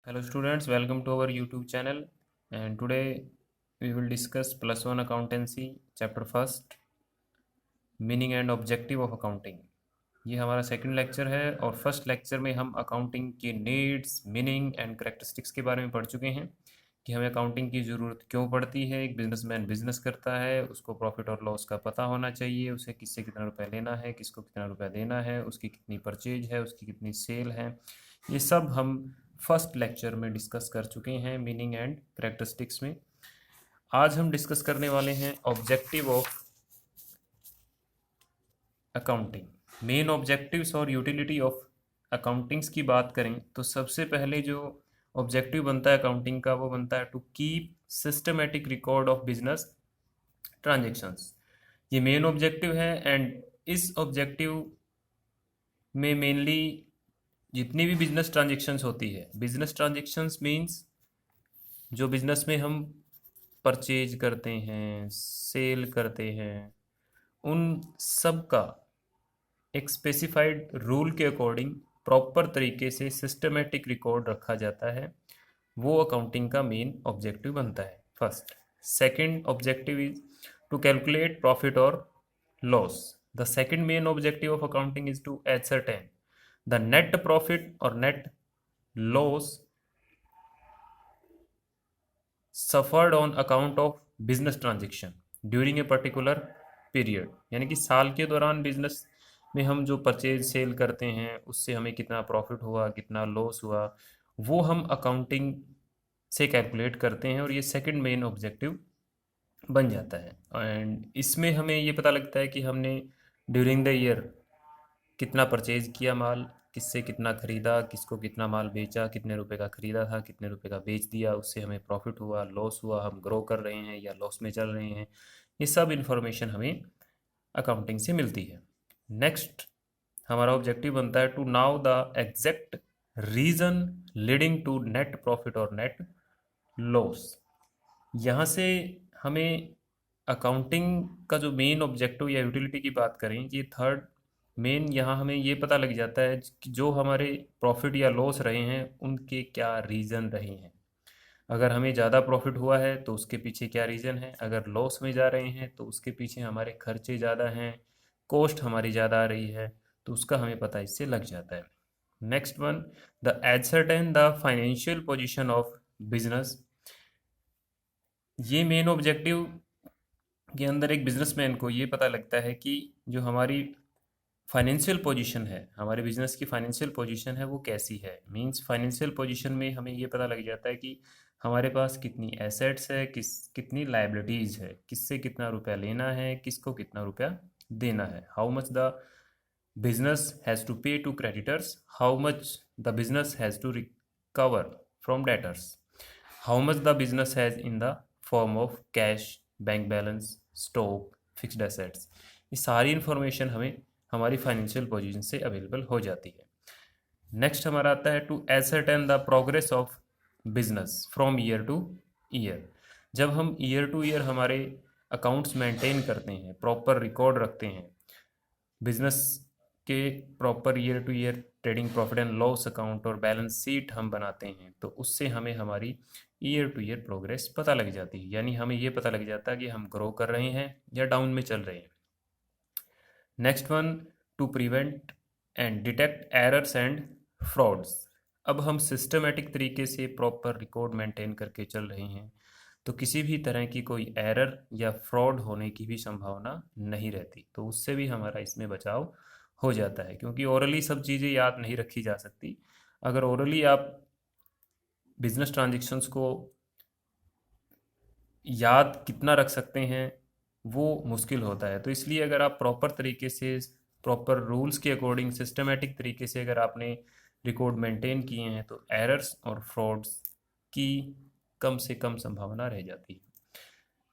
Hello students, welcome to our YouTube channel and today we will discuss plus one accountancy chapter first meaning and objective of accounting. ये हमारा second lecture है और first lecture में हम accounting की needs, meaning and characteristics के बारे में पढ़ चुके हैं कि हमें अकाउंटिंग की ज़रूरत क्यों पड़ती है। एक बिजनेसमैन बिजनेस करता है, उसको प्रॉफिट और लॉस का पता होना चाहिए, उसे किससे कितना रुपया लेना है, किसको कितना रुपया देना है, उसकी कितनी परचेज है, उसकी कितनी सेल है। ये सब हम फर्स्ट लेक्चर में डिस्कस कर चुके हैं मीनिंग एंड करेक्टरिस्टिक्स में। आज हम डिस्कस करने वाले हैं objective of accounting. Main objectives और यूटिलिटी ऑफ अकाउंटिंग्स की बात करें तो सबसे पहले जो ऑब्जेक्टिव बनता है अकाउंटिंग का वो बनता है to keep systematic record of business transactions. ये मेन ऑब्जेक्टिव है एंड इस ऑब्जेक्टिव में मेनली जितनी भी बिजनेस ट्रांजेक्शन्स होती है, बिजनेस ट्रांजेक्शन्स मीन्स जो बिजनेस में हम परचेज करते हैं, सेल करते हैं, उन सब का एक स्पेसिफाइड रूल के अकॉर्डिंग प्रॉपर तरीके से सिस्टमेटिक रिकॉर्ड रखा जाता है, वो अकाउंटिंग का मेन ऑब्जेक्टिव बनता है first. Second objective is to calculate profit और loss. The second main objective of accounting is to ascertain the net profit और net loss suffered on account of business transaction during a particular period. यानी कि साल के दौरान business में हम जो परचेज सेल करते हैं उससे हमें कितना प्रॉफिट हुआ, कितना लॉस हुआ, वो हम अकाउंटिंग से कैलकुलेट करते हैं और ये सेकंड मेन ऑब्जेक्टिव बन जाता है। एंड इसमें हमें ये पता लगता है कि हमने ड्यूरिंग द ईयर कितना परचेज किया माल, किससे कितना खरीदा, किसको कितना माल बेचा, कितने रुपए का खरीदा था, कितने रुपए का बेच दिया, उससे हमें प्रॉफिट हुआ, लॉस हुआ, हम ग्रो कर रहे हैं या लॉस में चल रहे हैं। ये सब इन्फॉर्मेशन हमें अकाउंटिंग से मिलती है। नेक्स्ट हमारा ऑब्जेक्टिव बनता है to know the exact reason leading to net profit और नेट लॉस। यहाँ से हमें अकाउंटिंग का जो मेन ऑब्जेक्टिव या यूटिलिटी की बात करें, ये थर्ड मेन यहाँ हमें ये पता लग जाता है कि जो हमारे प्रॉफिट या लॉस रहे हैं उनके क्या रीज़न रहे हैं। अगर हमें ज़्यादा प्रॉफिट हुआ है तो उसके पीछे क्या रीज़न है, अगर लॉस में जा रहे हैं तो उसके पीछे हमारे खर्चे ज़्यादा हैं, कॉस्ट हमारी ज़्यादा आ रही है, तो उसका हमें पता इससे लग जाता है। Next one, the ascertain the financial position of business. ये मेन ऑब्जेक्टिव के अंदर एक बिजनेसमैन को ये पता लगता है कि जो हमारी फाइनेंशियल पोजीशन है, हमारे बिजनेस की फाइनेंशियल पोजीशन है, वो कैसी है। मींस फाइनेंशियल पोजीशन में हमें ये पता लग जाता है कि हमारे पास कितनी एसेट्स है, कितनी लाइबिलिटीज़ है, किससे कितना रुपया लेना है, किसको कितना रुपया देना है। How much the business has to pay to creditors, how much the business has to recover from debtors, how much the business has in the form of cash, bank balance, stock, fixed assets. ये सारी information हमें हमारी financial position से available हो जाती है। Next हमारा आता है to ascertain the progress of business from year to year. जब हम ईयर टू ईयर हमारे अकाउंट्स मेंटेन करते हैं, प्रॉपर रिकॉर्ड रखते हैं बिजनेस के, proper year to year trading profit and loss account और बैलेंस शीट हम बनाते हैं, तो उससे हमें हमारी ईयर टू ईयर प्रोग्रेस पता लग जाती है। यानी हमें ये पता लग जाता है कि हम ग्रो कर रहे हैं या डाउन में चल रहे हैं। Next one, to prevent and detect errors and frauds. अब हम सिस्टमेटिक तरीके से प्रॉपर रिकॉर्ड मेंटेन करके चल रहे हैं तो किसी भी तरह की कोई एरर या फ्रॉड होने की भी संभावना नहीं रहती, तो उससे भी हमारा इसमें बचाव हो जाता है। क्योंकि ओरली सब चीज़ें याद नहीं रखी जा सकती। अगर ओरली आप बिजनेस ट्रांजेक्शन्स को याद कितना रख सकते हैं वो मुश्किल होता है। तो इसलिए अगर आप प्रॉपर तरीके से, प्रॉपर रूल्स के अकॉर्डिंग सिस्टमेटिक तरीके से अगर आपने रिकॉर्ड मेंटेन किए हैं तो एरर्स और फ्रॉड्स की कम से कम संभावना रह जाती है।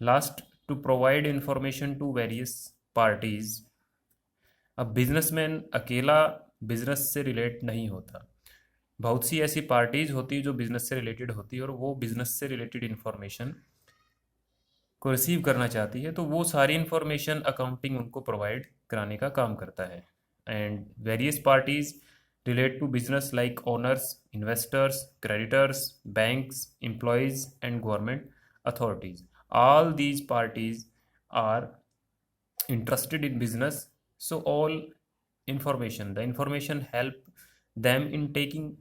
Last, to provide information to various parties. अब बिजनेसमैन अकेला बिजनेस से रिलेट नहीं होता, बहुत सी ऐसी पार्टीज होती है जो बिजनेस से रिलेटेड होती है और वो बिजनेस से रिलेटेड इंफॉर्मेशन को रिसीव करना चाहती है, तो वो सारी इन्फॉर्मेशन अकाउंटिंग उनको प्रोवाइड कराने का काम करता है। And various parties relate to business like owners, investors, creditors, banks, employees, and government authorities. All these parties are interested in business, so all information, the information help them in taking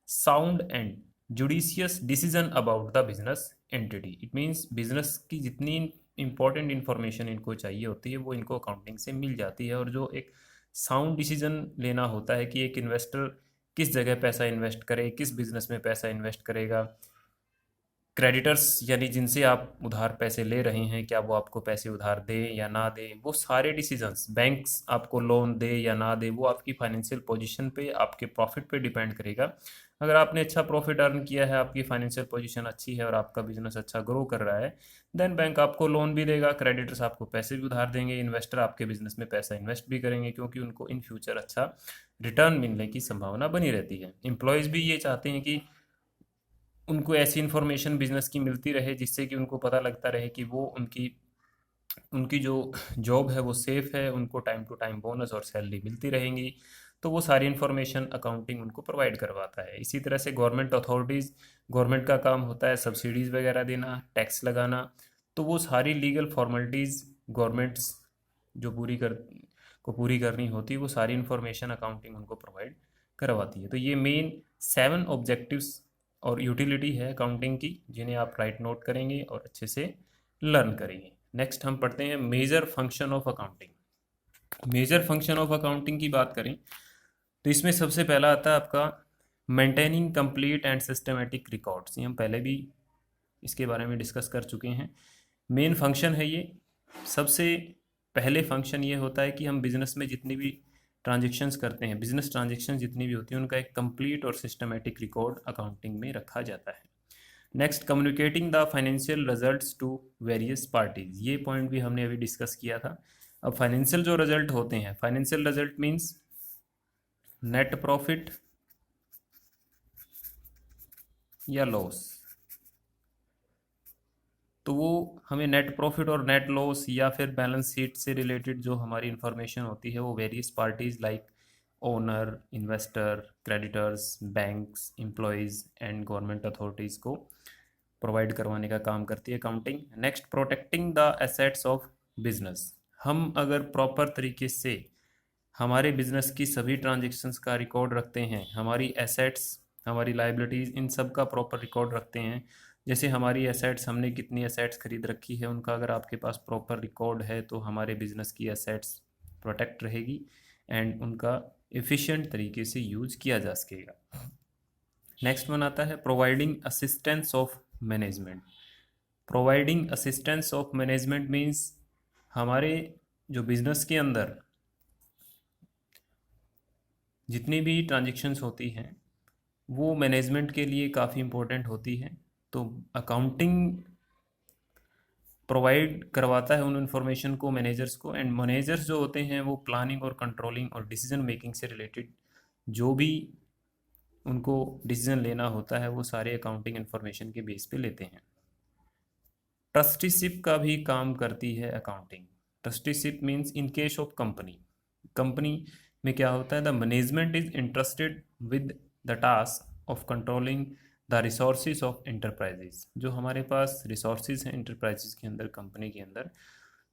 sound and judicious decision about the business entity. It means business की जितनी important information इनको चाहिए होती है वो इनको accounting से मिल जाती है, और जो एक साउंड डिसीजन लेना होता है कि एक इन्वेस्टर किस जगह पैसा इन्वेस्ट करे, किस बिजनेस में पैसा इन्वेस्ट करेगा, क्रेडिटर्स यानी जिनसे आप उधार पैसे ले रहे हैं क्या वो आपको पैसे उधार दे या ना दे, वो सारे डिसीजंस, बैंक्स आपको लोन दे या ना दे, वो आपकी फाइनेंशियल पोजीशन पे, आपके प्रॉफिट पे डिपेंड करेगा। अगर आपने अच्छा प्रॉफिट अर्न किया है, आपकी फाइनेंशियल पोजीशन अच्छी है और आपका बिजनेस अच्छा ग्रो कर रहा है, देन बैंक आपको लोन भी देगा, क्रेडिटर्स आपको पैसे भी उधार देंगे, इन्वेस्टर आपके बिजनेस में पैसा इन्वेस्ट भी करेंगे, क्योंकि उनको इन फ्यूचर अच्छा रिटर्न मिलने की संभावना बनी रहती है। एम्प्लॉयज़ भी ये चाहते हैं कि उनको ऐसी इन्फॉर्मेशन बिजनेस की मिलती रहे जिससे कि उनको पता लगता रहे कि वो उनकी उनकी जो जॉब है वो सेफ़ है, उनको टाइम टू टाइम बोनस और सैलरी मिलती रहेंगी। तो वो सारी इन्फॉर्मेशन अकाउंटिंग उनको प्रोवाइड करवाता है। इसी तरह से गवर्नमेंट अथॉरिटीज़, गवर्नमेंट का काम होता है सब्सिडीज़ वगैरह देना, टैक्स लगाना, तो वो सारी लीगल फॉर्मेलिटीज़ गवर्नमेंट्स जो पूरी करनी होती है, वो सारी इन्फॉर्मेशन अकाउंटिंग उनको प्रोवाइड करवाती है। तो ये मेन 7 ऑब्जेक्टिव्स और यूटिलिटी है अकाउंटिंग की, जिन्हें आप राइट नोट करेंगे और अच्छे से लर्न करेंगे। नेक्स्ट हम पढ़ते हैं major function of accounting. Major function of accounting की बात करें तो इसमें सबसे पहला आता है आपका maintaining complete and systematic records. ये हम पहले भी इसके बारे में डिस्कस कर चुके हैं। मेन फंक्शन है ये। सबसे पहले फंक्शन ये होता है कि हम बिजनेस में जितनी भी ट्रांजेक्शन्स करते हैं, बिजनेस ट्रांजेक्शन जितनी भी होती हैं, उनका एक कंप्लीट और सिस्टमेटिक रिकॉर्ड अकाउंटिंग में रखा जाता है। Next, communicating the financial results to various parties. ये पॉइंट भी हमने अभी डिस्कस किया था। अब फाइनेंशियल जो रिजल्ट होते हैं, financial result means net profit या लॉस, तो वो हमें नेट प्रॉफिट और नेट लॉस या फिर बैलेंस शीट से रिलेटेड जो हमारी इंफॉर्मेशन होती है वो various parties like owner, investor, creditors, banks, employees and government authorities को प्रोवाइड करवाने का काम करती है accounting. Next, protecting the assets of business. हम अगर प्रॉपर तरीके से हमारे बिजनेस की सभी ट्रांजेक्शन्स का रिकॉर्ड रखते हैं, हमारी एसेट्स, हमारी लाइबिलिटीज़, इन सब का प्रॉपर रिकॉर्ड रखते हैं, जैसे हमारी एसेट्स, हमने कितनी एसेट्स खरीद रखी है, उनका अगर आपके पास प्रॉपर रिकॉर्ड है तो हमारे बिजनेस की एसेट्स प्रोटेक्ट रहेगी एंड उनका एफिशिएंट तरीके से यूज किया जा सकेगा। नेक्स्ट वन आता है providing assistance of management. Providing assistance of management means हमारे जो बिजनेस के अंदर जितनी भी ट्रांजेक्शन्स होती हैं वो मैनेजमेंट के लिए काफ़ी इम्पोर्टेंट होती है। तो अकाउंटिंग प्रोवाइड करवाता है उन इन्फॉर्मेशन को मैनेजर्स को, एंड मैनेजर्स जो होते हैं वो प्लानिंग और कंट्रोलिंग और डिसीजन मेकिंग से रिलेटेड जो भी उनको डिसीजन लेना होता है वो सारे अकाउंटिंग इन्फॉर्मेशन के बेस पे लेते हैं। ट्रस्टीशिप का भी काम करती है accounting. Trusteeship means in case of company में क्या होता है, the management is interested with the task of controlling the resources of enterprises. जो हमारे पास रिसोर्सेज हैं इंटरप्राइजेज के अंदर, कंपनी के अंदर,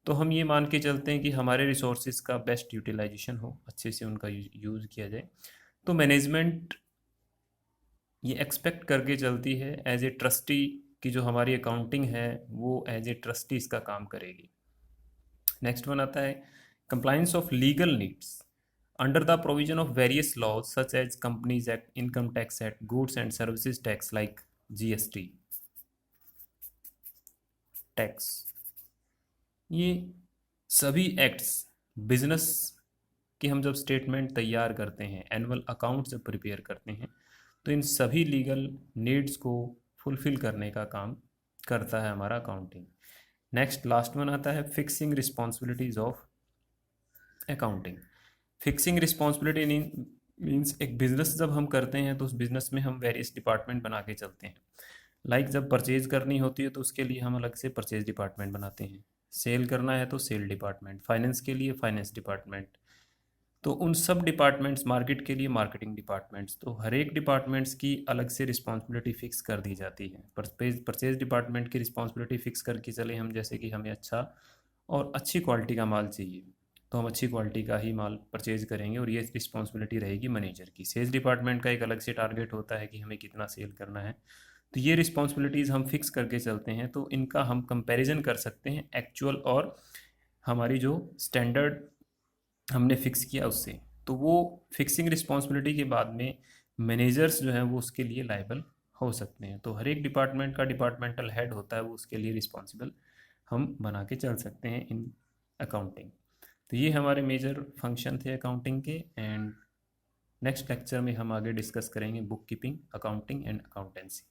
तो हम ये मान के चलते हैं कि हमारे रिसोर्सेज का बेस्ट यूटिलाइजेशन हो, अच्छे से उनका यूज़ किया जाए। तो मैनेजमेंट ये एक्सपेक्ट करके चलती है एज ए ट्रस्टी कि जो हमारी अकाउंटिंग है वो एज ए ट्रस्टी इसका काम करेगी। नेक्स्ट वन आता है compliance of legal needs under the provision of various laws such as Companies Act, Income Tax Act, Goods and Services Tax like GST tax. ये सभी एक्ट्स बिजनेस के हम जब स्टेटमेंट तैयार करते हैं, एनुअल अकाउंट जब प्रिपेयर करते हैं, तो इन सभी लीगल नीड्स को फुलफिल करने का काम करता है हमारा अकाउंटिंग। नेक्स्ट, लास्ट वन आता है fixing responsibilities of accounting. Fixing responsibility means एक बिजनेस जब हम करते हैं तो उस बिजनेस में हम वेरियस डिपार्टमेंट बना के चलते हैं। लाइक जब परचेज करनी होती है तो उसके लिए हम अलग से परचेज डिपार्टमेंट बनाते हैं, सेल करना है तो सेल डिपार्टमेंट, फाइनेंस के लिए फाइनेंस डिपार्टमेंट, तो उन सब डिपार्टमेंट्स, मार्केट के लिए मार्केटिंग डिपार्टमेंट्स, तो हर एक डिपार्टमेंट्स की अलग से रिस्पॉन्सिबिलिटी फिक्स कर दी जाती है। परचेज डिपार्टमेंट की रिस्पॉन्सिबिलिटी फिक्स करके चले हम, जैसे कि हमें अच्छा और अच्छी क्वालिटी का माल चाहिए, तो हम अच्छी क्वालिटी का ही माल परचेज करेंगे और ये रिस्पॉन्सिबिलिटी रहेगी मैनेजर की। सेल्स डिपार्टमेंट का एक अलग से टारगेट होता है कि हमें कितना सेल करना है, तो ये रिस्पॉन्सिबिलिटीज़ हम फिक्स करके चलते हैं, तो इनका हम कंपैरिजन कर सकते हैं एक्चुअल और हमारी जो स्टैंडर्ड हमने फिक्स किया उससे। तो वो फिक्सिंग रिस्पॉन्सिबिलिटी के बाद में मैनेजर्स जो हैं वो उसके लिए लायबल हो सकते हैं। तो हर एक डिपार्टमेंट का डिपार्टमेंटल हेड होता है, वो उसके लिए रिस्पॉन्सिबल हम बना के चल सकते हैं इन अकाउंटिंग। तो ये हमारे मेजर फंक्शन थे अकाउंटिंग के। एंड नेक्स्ट लेक्चर में हम आगे डिस्कस करेंगे book keeping, accounting and accountancy.